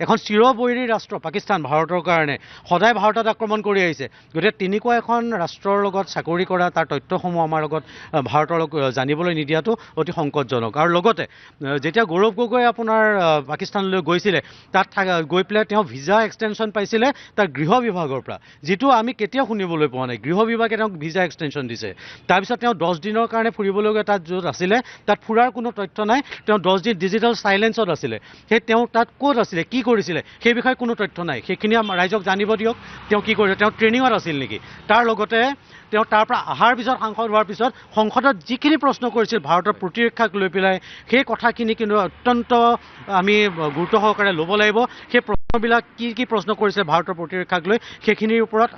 এখন চিৰবৈৰী ৰাষ্ট্ৰ পাকিস্তান ভাৰতৰ কাৰণে সদায় ভাৰতত আক্ৰমণ কৰি আহিছে। গতিকে তেনেকুৱা এখন ৰাষ্ট্ৰৰ লগত চাকৰি কৰা তাৰ তথ্যসমূহ আমাৰ লগত ভাৰতৰ জানিবলৈ নিদিয়াটো অতি সংকটজনক। আৰু লগতে যেতিয়া গৌৰৱ গগৈ আপোনাৰ পাকিস্তানলৈ গৈছিলে, তাত গৈ পেলাই তেওঁ ভিজা এক্সটেনশ্যন পাইছিলে তাৰ গৃহ বিভাগৰ পৰা, যিটো আমি কেতিয়াও শুনিবলৈ পোৱা নাই। গৃহ বিভাগে তেওঁক ভিজা এক্সটেনশ্যন দিছে। তাৰপিছত তেওঁ 10 দিনৰ কাৰণে ফুৰিবলৈ গৈ তাত য'ত আছিলে তাত ফুৰাৰ কোনো তথ্য নাই। তেওঁ 10 দিন ডিজিটেল চাইলেঞ্চত আছিলে। সেই তেওঁ তাত ক'ত আছিলে, কি কৰিছিলে, সেই বিষয়ে কোনো তথ্য নাই। সেইখিনি ৰাইজক জানিব দিয়ক। তেওঁ কি কৰিছে, তেওঁ ট্ৰেইনিঙত আছিল নেকি? তাৰ লগতে তেওঁ তাৰ পৰা অহাৰ পিছত সাংসদ হোৱাৰ পিছত সংসদত যিখিনি প্ৰশ্ন কৰিছিল ভাৰতৰ প্ৰতিৰক্ষাক লৈ পেলাই, সেই কথাখিনি কিন্তু অত্যন্ত আমি গুৰুত্ব সহকাৰে ল'ব লাগিব। সেই প্ৰশ্নবিলাক কি প্ৰশ্ন কৰিছে ভাৰতৰ প্ৰতিৰক্ষাক লৈ, সেইখিনিৰ ওপৰত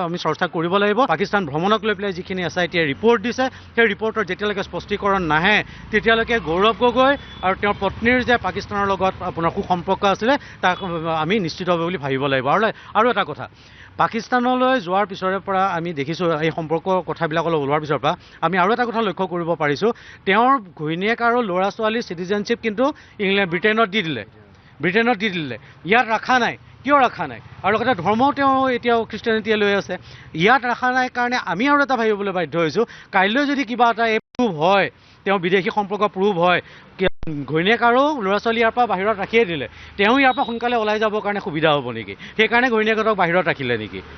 আমি চৰ্চা কৰিব লাগিব। পাকিস্তান ভ্ৰমণক লৈ পেলাই যিখিনি SIT-য়ে ৰিপৰ্ট দিছে, সেই ৰিপৰ্টৰ যেতিয়ালৈকে স্পষ্টীকৰণ নাহে তেতিয়ালৈকে গৌৰৱ গগৈ আৰু তেওঁৰ পত্নীৰ যে পাকিস্তানৰ লগত আপোনাৰ সুসম্পৰ্ক আছিলে তাক আমি নিশ্চিত হ'ব বুলি ভাবিব লাগিব। আৰু এটা কথা, পাকিস্তানলৈ যোৱাৰ পিছৰে পৰা আমি দেখিছোঁ, এই সম্পৰ্কৰ কথাবিলাক অলপ ওলোৱাৰ পিছৰ পৰা আমি আৰু এটা কথা লক্ষ্য কৰিব পাৰিছোঁ, তেওঁৰ ঘৈণীয়েক আৰু ল'ৰা ছোৱালীৰ চিটিজেনশ্বিপ কিন্তু ব্ৰিটেইনত দি দিলে। ইয়াত ৰখা নাই। কিয় ৰখা নাই? আৰু লগতে ধৰ্মও তেওঁ এতিয়াও খ্ৰীষ্টিয়ানিটিয়ে লৈ আছে। ইয়াত ৰখা নাই কাৰণে আমি আৰু এটা ভাবিবলৈ বাধ্য হৈছোঁ, কাইলৈ যদি কিবা এটা প্ৰুভ হয়, তেওঁ বিদেশী সম্পৰ্ক প্ৰুভ হয়, ঘৈণীয়েক আৰু ল'ৰা ছোৱালী ইয়াৰ পৰা বাহিৰত ৰাখিয়ে দিলে, তেওঁ ইয়াৰ পৰা সোনকালে ওলাই যাবৰ কাৰণে সুবিধা হ'ব নেকি? সেইকাৰণে ঘৈণীয়েকক বাহিৰত ৰাখিলে নেকি?